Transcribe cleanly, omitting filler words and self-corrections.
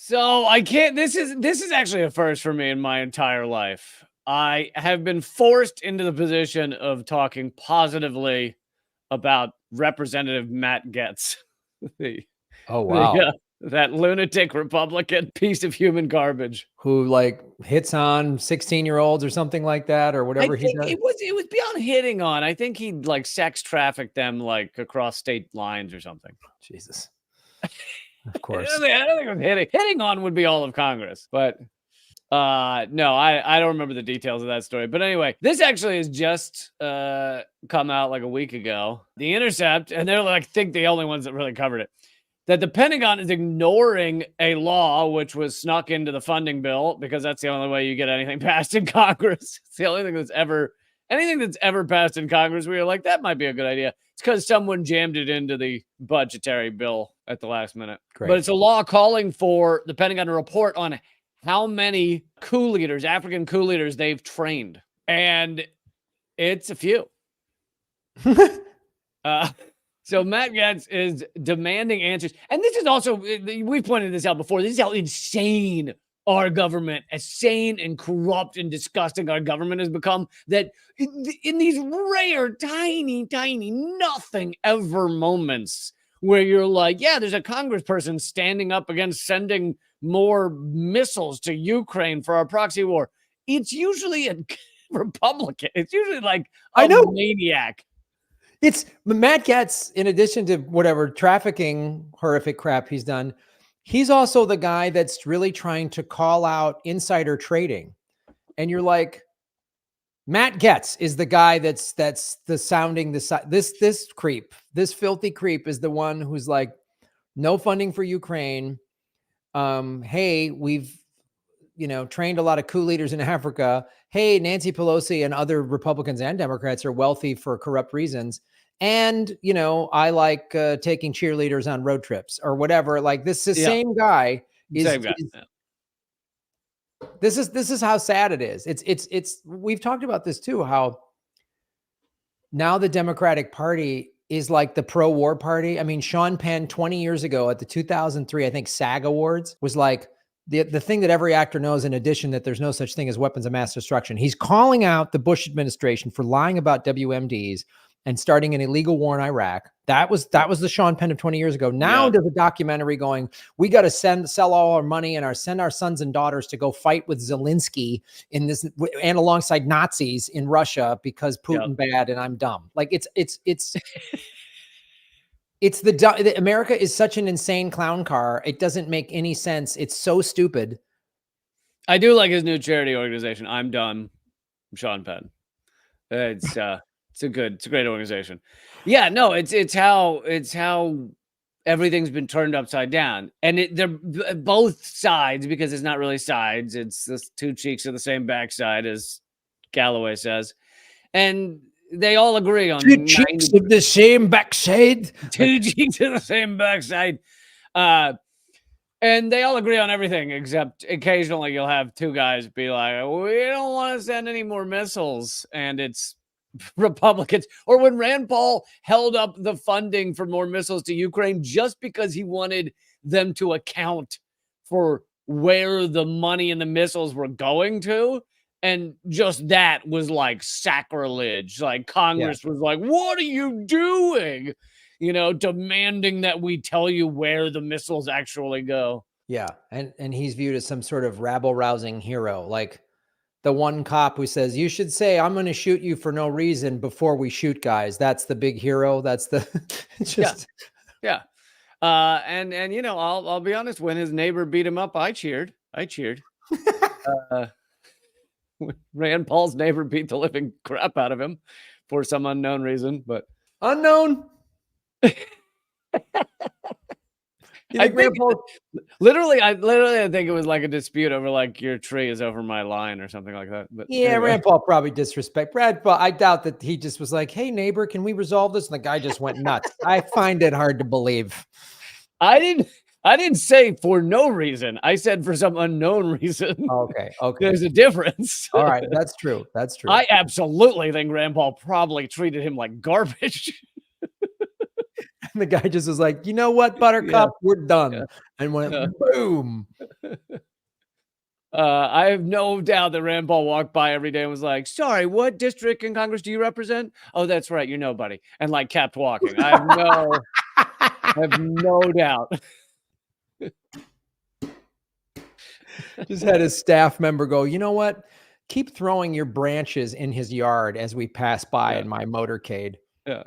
So I can't. This is actually a first for me in my entire life. I have been forced into the position of talking positively about Representative Matt Gaetz, the, Oh, wow. that lunatic Republican piece of human garbage. Who like hits on 16-year-olds or something like that, or I whatever he think does. it was beyond hitting on. I think he like sex trafficked them like across state lines or something. Jesus. Of I course. don't think it was hitting. Hitting on would be all of Congress, but no, I don't remember the details of that story. But anyway, this actually has just come out like a week ago. The Intercept, and they're like, I think the only ones that really covered it, that the Pentagon is ignoring a law which was snuck into the funding bill because that's the only way you get anything passed in Congress. It's the only thing that's ever passed in Congress where you're like, that might be a good idea. It's because someone jammed it into the budgetary bill at the last minute. Great. But it's a law calling for the Pentagon to report on how many coup leaders, African coup leaders, they've trained. And it's a few. So Matt Gaetz is demanding answers. And this is also, we've pointed this out before, this is how insane our government, as sane and corrupt and disgusting our government has become, that in these rare, tiny, nothing ever moments where you're like, yeah, there's a congressperson standing up against sending more missiles to Ukraine for our proxy war. It's usually a Republican. It's usually like a maniac. It's Matt Gaetz, in addition to whatever trafficking horrific crap he's done, he's also the guy that's really trying to call out insider trading. And you're like, Matt Gaetz is the guy that's the sounding this creep, this filthy creep is the one who's like, no funding for Ukraine. Hey, we've trained a lot of coup leaders in Africa. Hey, Nancy Pelosi and other Republicans and Democrats are wealthy for corrupt reasons. And, I like taking cheerleaders on road trips or whatever. Like this is the same guy. Same guy. This is how sad it is. It's we've talked about this too, how now the Democratic Party is like the pro-war party. I mean, Sean Penn 20 years ago at the 2003, I think SAG Awards was like, the thing that every actor knows, in addition, that there's no such thing as weapons of mass destruction. He's calling out the Bush administration for lying about WMDs and starting an illegal war in Iraq. That was the Sean Penn of 20 years ago. Now there's a documentary going, we got to sell all our money and send our sons and daughters to go fight with Zelensky in this and alongside Nazis in Russia because Putin bad and I'm dumb. Like it's America is such an insane clown car. It doesn't make any sense. It's so stupid. I do like his new charity organization. I'm done. Sean Penn. It's a great organization. Yeah, no, it's how everything's been turned upside down, and they're both sides, because it's not really sides. It's the two cheeks of the same backside, as Galloway says, and they all agree on two cheeks of the same backside. Two cheeks of the same backside. And they all agree on everything, except occasionally you'll have two guys be like, we don't want to send any more missiles. And it's Republicans. Or when Rand Paul held up the funding for more missiles to Ukraine just because he wanted them to account for where the money and the missiles were going to. And just that was like sacrilege. Like Congress was like, what are you doing? Demanding that we tell you where the missiles actually go. Yeah. And he's viewed as some sort of rabble-rousing hero. Like the one cop who says, you should say, I'm going to shoot you for no reason before we shoot guys. That's the big hero. That's the just. Yeah. And I'll be honest, when his neighbor beat him up, I cheered. Rand Paul's neighbor beat the living crap out of him for some unknown reason, but unknown. I literally think it was like a dispute over like your tree is over my line or something like that. But yeah, anyway. Rand Paul probably disrespect Brad, but I doubt that he just was like, hey neighbor, can we resolve this? And the guy just went nuts. I find it hard to believe. I didn't say for no reason. I said for some unknown reason. Okay. There's a difference. All right, that's true. I absolutely think Rand Paul probably treated him like garbage. And the guy just was like, you know what, Buttercup, we're done. And went boom. I have no doubt that Rand Paul walked by every day and was like, "Sorry, what district in Congress do you represent?" "Oh, that's right, you're nobody," and like kept walking. I have no doubt. Just had his staff member go, you know what? Keep throwing your branches in his yard as we pass by Yeah. in my motorcade. Yeah.